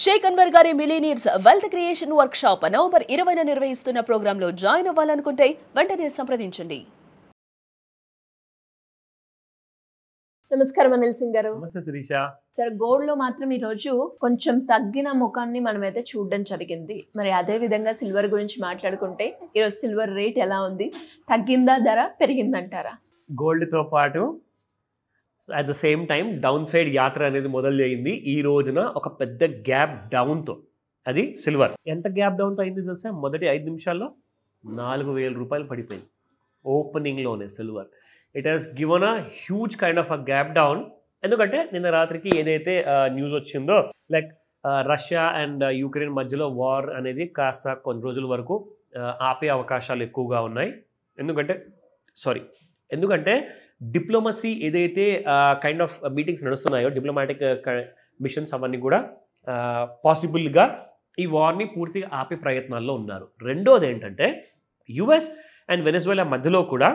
షేక్ అన్వర్ గారి millionaires wealth creation workshop November 20న నిర్వహిస్తున్న ప్రోగ్రాంలో జాయిన్ అవ్వాలనుకుంటే వెంటనే సంప్రదించండి. నమస్కారం అనిల్ సింగ్ గారు. నమస్తే శిరీష. సార్, గోల్డ్ లో మాత్రం ఈ రోజు కొంచెం తగ్గిన ముఖాన్ని మనమైతే చూడడం జరిగింది. మరి అదే విధంగా సిల్వర్ గురించి మాట్లాడుకుంటే ఈరోజు సిల్వర్ రేట్ ఎలా ఉంది? తగ్గిందా, ధర పెరిగిందంటారా? గోల్డ్తో పాటు at the same time down side యాత్ర అనేది మొదలైంది ఈ రోజున ఒక పెద్ద గ్యాప్ డౌన్తో. అది సిల్వర్. ఎంత గ్యాప్ డౌన్తో అయింది తెలుసా? మొదటి 5 నిమిషాల్లో 4,000 రూపాయలు పడిపోయింది ఓపెనింగ్లోనే silver. It has given a huge kind of a gap down. ఎందుకంటే నిన్న రాత్రికి ఏదైతే న్యూస్ వచ్చిందో, లైక్ రష్యా అండ్ యుక్రెయిన్ మధ్యలో వార్ అనేది కాస్త కొన్ని రోజుల వరకు ఆపే అవకాశాలు ఎక్కువగా ఉన్నాయి. ఎందుకంటే డిప్లొమసీ ఏదైతే కైండ్ ఆఫ్ మీటింగ్స్ నడుస్తున్నాయో, డిప్లొమాటిక్ మిషన్స్ అవన్నీ కూడా పాసిబుల్గా ఈ వార్ని పూర్తిగా ఆపే ప్రయత్నాల్లో ఉన్నారు. రెండోది ఏంటంటే యుఎస్ అండ్ వెనెజువేలా మధ్యలో కూడా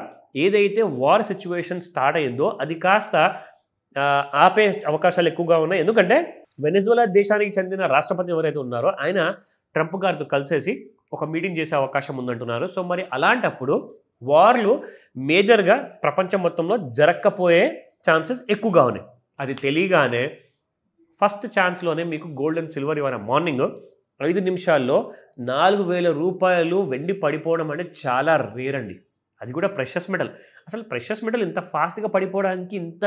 ఏదైతే వార్ సిచ్యువేషన్ స్టార్ట్ అయిందో అది కాస్త ఆపే అవకాశాలు ఎక్కువగా ఉన్నాయి. ఎందుకంటే వెనెజువేలా దేశానికి చెందిన రాష్ట్రపతి ఎవరైతే ఉన్నారో ఆయన ట్రంప్ గారితో కలిసేసి ఒక మీటింగ్ చేసే అవకాశం ఉందంటున్నారు. సో మరి అలాంటప్పుడు వార్లు మేజర్గా ప్రపంచం మొత్తంలో జరగకపోయే ఛాన్సెస్ ఎక్కువగా ఉన్నాయి. అది తెలియగానే ఫస్ట్ ఛాన్స్లోనే మీకు గోల్డ్ అండ్ సిల్వర్ ఇవాళ మార్నింగ్ 5 నిమిషాల్లో 4,000 రూపాయలు వెండి పడిపోవడం అంటే చాలా రేర్ అండి. అది కూడా ప్రెషస్ మెటల్. అసలు ప్రెషస్ మెటల్ ఇంత ఫాస్ట్గా పడిపోవడానికి ఇంత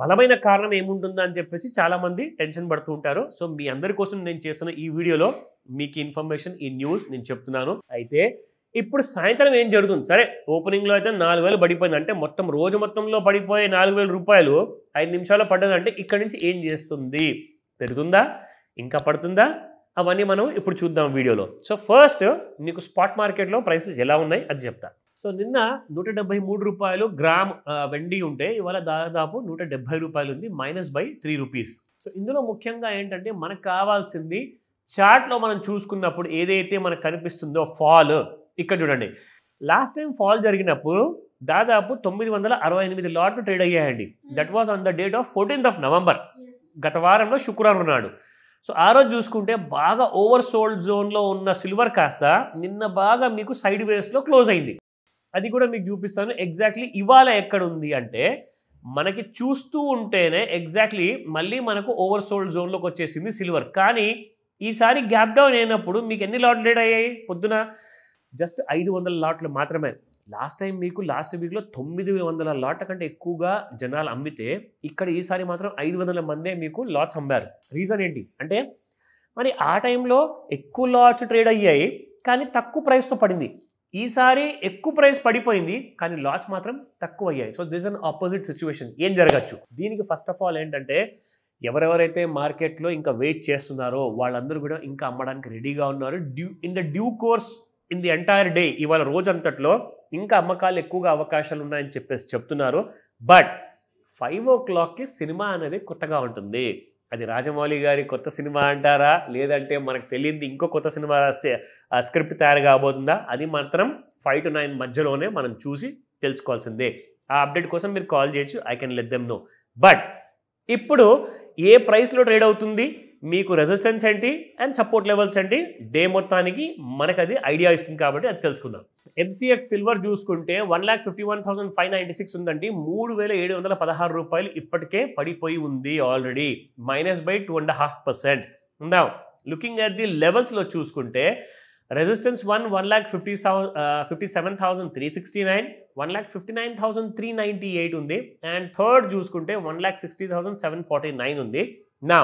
బలమైన కారణం ఏముంటుందా అని చెప్పేసి చాలామంది టెన్షన్ పడుతూ ఉంటారు. సో మీ అందరి కోసం నేను చేస్తున్న ఈ వీడియోలో మీకు ఇన్ఫర్మేషన్, ఈ న్యూస్ నేను చెప్తున్నాను. అయితే ఇప్పుడు సాయంత్రం ఏం జరుగుతుంది? సరే, ఓపెనింగ్లో అయితే 4,000 పడిపోయింది. అంటే మొత్తం రోజు మొత్తంలో పడిపోయే 4,000 రూపాయలు 5 నిమిషాల్లో పడ్డదంటే ఇక్కడి నుంచి ఏం చేస్తుంది? పెరుగుతుందా, ఇంకా పడుతుందా? అవన్నీ మనం ఇప్పుడు చూద్దాం వీడియోలో. సో ఫస్ట్ మీకు స్పాట్ మార్కెట్లో ప్రైసెస్ ఎలా ఉన్నాయి అది చెప్తా. సో నిన్న 173 రూపాయలు గ్రామ్ వెండి ఉంటే ఇవాళ దాదాపు 170 రూపాయలు ఉంది, -3 రూపీస్. సో ఇందులో ముఖ్యంగా ఏంటంటే మనకు కావాల్సింది చార్ట్లో మనం చూసుకున్నప్పుడు ఏదైతే మనకు కనిపిస్తుందో ఫాల్. ఇక్కడ చూడండి, లాస్ట్ టైం ఫాల్ జరిగినప్పుడు దాదాపు 968 లాట్లు ట్రేడ్ అయ్యాయండి. That was on the date of 14th November. గత వారంలో శుక్రవారం నాడు. సో ఆ రోజు చూసుకుంటే బాగా ఓవర్ సోల్డ్ జోన్లో ఉన్న సిల్వర్ కాస్త నిన్న బాగా మీకు సైడ్ వేస్లో క్లోజ్ అయింది. అది కూడా మీకు చూపిస్తాను. ఎగ్జాక్ట్లీ ఇవాళ ఎక్కడ ఉంది అంటే మనకి చూస్తూ ఉంటేనే ఎగ్జాక్ట్లీ మళ్ళీ మనకు ఓవర్ సోల్డ్ జోన్లోకి వచ్చేసింది సిల్వర్. కానీ ఈసారి గ్యాప్ డౌన్ అయినప్పుడు మీకు ఎన్ని లాట్లు ట్రేడ్ అయ్యాయి? పొద్దున జస్ట్ 500 లాట్లు మాత్రమే. లాస్ట్ టైం మీకు లాస్ట్ వీక్లో 900 లాట్ల కంటే ఎక్కువగా జనాలు అమ్మితే ఇక్కడ ఈసారి మాత్రం 500 మందే మీకు లాట్స్ అమ్మారు. రీజన్ ఏంటి అంటే మరి ఆ టైంలో ఎక్కువ లాట్స్ ట్రేడ్ అయ్యాయి కానీ తక్కువ ప్రైస్తో పడింది. ఈసారి ఎక్కువ ప్రైస్ పడిపోయింది కానీ లాట్స్ మాత్రం తక్కువ అయ్యాయి. So this an opposite situation. ఏం జరగచ్చు దీనికి? ఫస్ట్ ఆఫ్ ఆల్ ఏంటంటే ఎవరెవరైతే మార్కెట్లో ఇంకా వెయిట్ చేస్తున్నారో వాళ్ళందరూ కూడా ఇంకా అమ్మడానికి రెడీగా ఉన్నారు. In the due course in the entire day, ఇవాళ రోజంతట్లో ఇంకా అమ్మకాలు ఎక్కువగా అవకాశాలు ఉన్నాయని చెప్తున్నారు. బట్ 5 o'clockకి సినిమా అనేది కొత్తగా ఉంటుంది. అది రాజమౌళి గారి కొత్త సినిమా అంటారా, లేదంటే మనకు తెలియదు ఇంకో కొత్త సినిమా స్క్రిప్ట్ తయారు కాబోతుందా? అది మాత్రం 5 to 9 మధ్యలోనే మనం చూసి తెలుసుకోవాల్సిందే. ఆ అప్డేట్ కోసం మీరు కాల్ చేయొచ్చు, I can let them know. But ఇప్పుడు ఏ ప్రైస్లో ట్రేడ్ అవుతుంది, మీకు రెసిస్టెన్స్ ఏంటి అండ్ సపోర్ట్ లెవెల్స్ ఏంటి, డే మొత్తానికి మనకు అది ఐడియా ఇస్తుంది కాబట్టి అది తెలుసుకుందాం. ఎంసీఎక్స్ సిల్వర్ చూసుకుంటే 1,51,596 ఉందండి. 3,716 రూపాయలు ఇప్పటికే పడిపోయి ఉంది ఆల్రెడీ, -2.5%. ఉందా? లుకింగ్ అట్ ది లెవెల్స్లో చూసుకుంటే రెసిస్టెన్స్ 1,57,369, 1,59,398 ఉంది. అండ్ థర్డ్ చూసుకుంటే 1,60,749 ఉంది. నా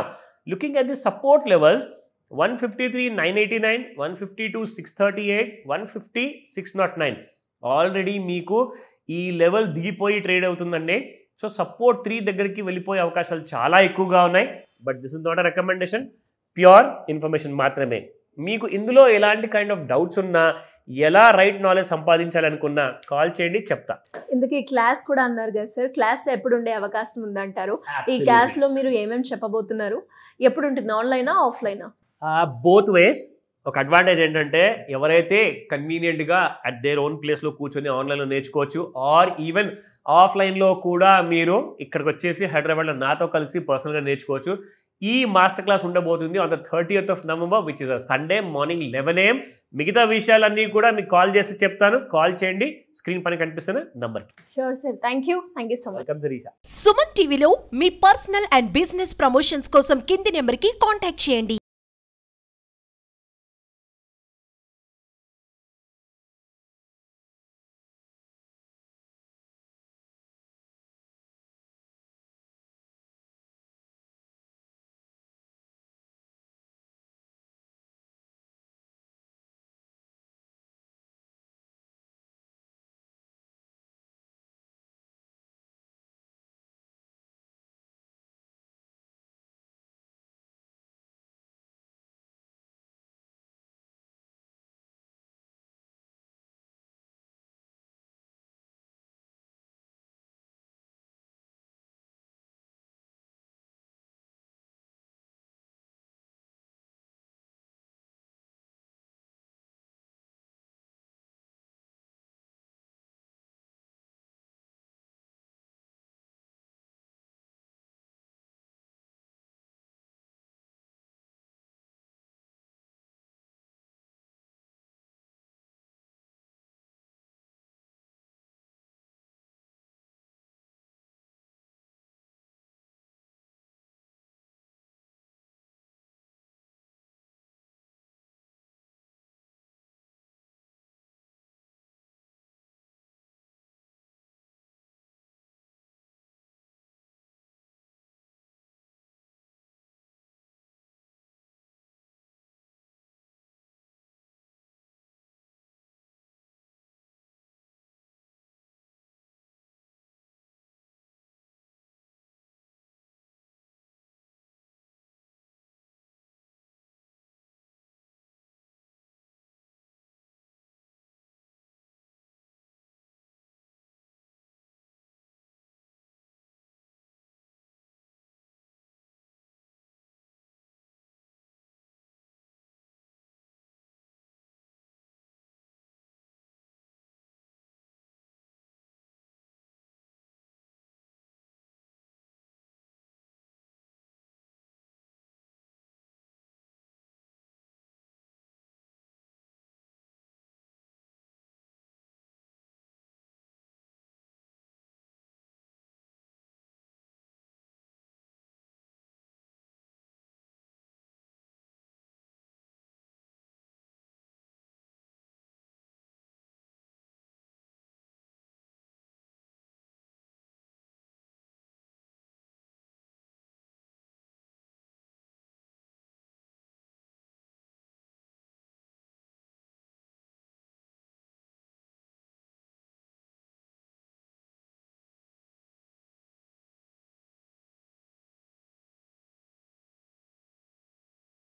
looking at the support levels 153,989, 152,638, 150,609. Already మీకు ఈ లెవెల్ దిగిపోయి ట్రేడ్ అవుతుందండి. సో సపోర్ట్ 3 దగ్గరికి వెళ్ళిపోయే అవకాశాలు చాలా ఎక్కువగా ఉన్నాయి. But this is not a recommendation, pure information మాత్రమే. మీకు ఇందులో ఎలాంటి కైండ్ ఆఫ్ డౌట్స్ ఉన్నా, ఎలా రైట్ నాలెడ్జ్ సంపాదించాలనుకున్నా కాల్ చేయండి, చెప్తా. ఇందుకు ఈ క్లాస్ కూడా అన్నారు కదా సార్, క్లాస్ ఎప్పుడు ఉండే అవకాశం ఉందంటారు? ఈ క్లాస్లో మీరు ఏమేమి చెప్పబోతున్నారు? ఎప్పుడు ఉంటుంది? ఆన్లైనా, ఆఫ్లైనా? Both ways. ఒక అడ్వాంటేజ్ ఏంటంటే ఎవరైతే కన్వీనియంట్గా అట్ దేర్ ఓన్ ప్లేస్లో కూర్చొని ఆన్లైన్లో నేర్చుకోవచ్చు, ఆర్ ఈవెన్ ఆఫ్లైన్లో కూడా మీరు ఇక్కడికి వచ్చేసి హైదరాబాద్లో నాతో కలిసి పర్సనల్గా నేర్చుకోవచ్చు. ఈ మాస్టర్ క్లాస్ ఉండబోతుంది on the 30th of November, which is Sunday morning 11 AM. మిగతా విషయాలన్నీ కూడా మీకు కాల్ చేసి చెప్తాను. కాల్ చేయండి స్క్రీన్ పైన కనిపిస్తున్న నంబర్కి. Sure sir, thank you so much. Welcome Shirisha. Suman టీవీలో మీ పర్సనల్ అండ్ బిజినెస్ ప్రమోషన్స్ కోసం కింది నెంబర్కి కాంటాక్ట్ చేయండి.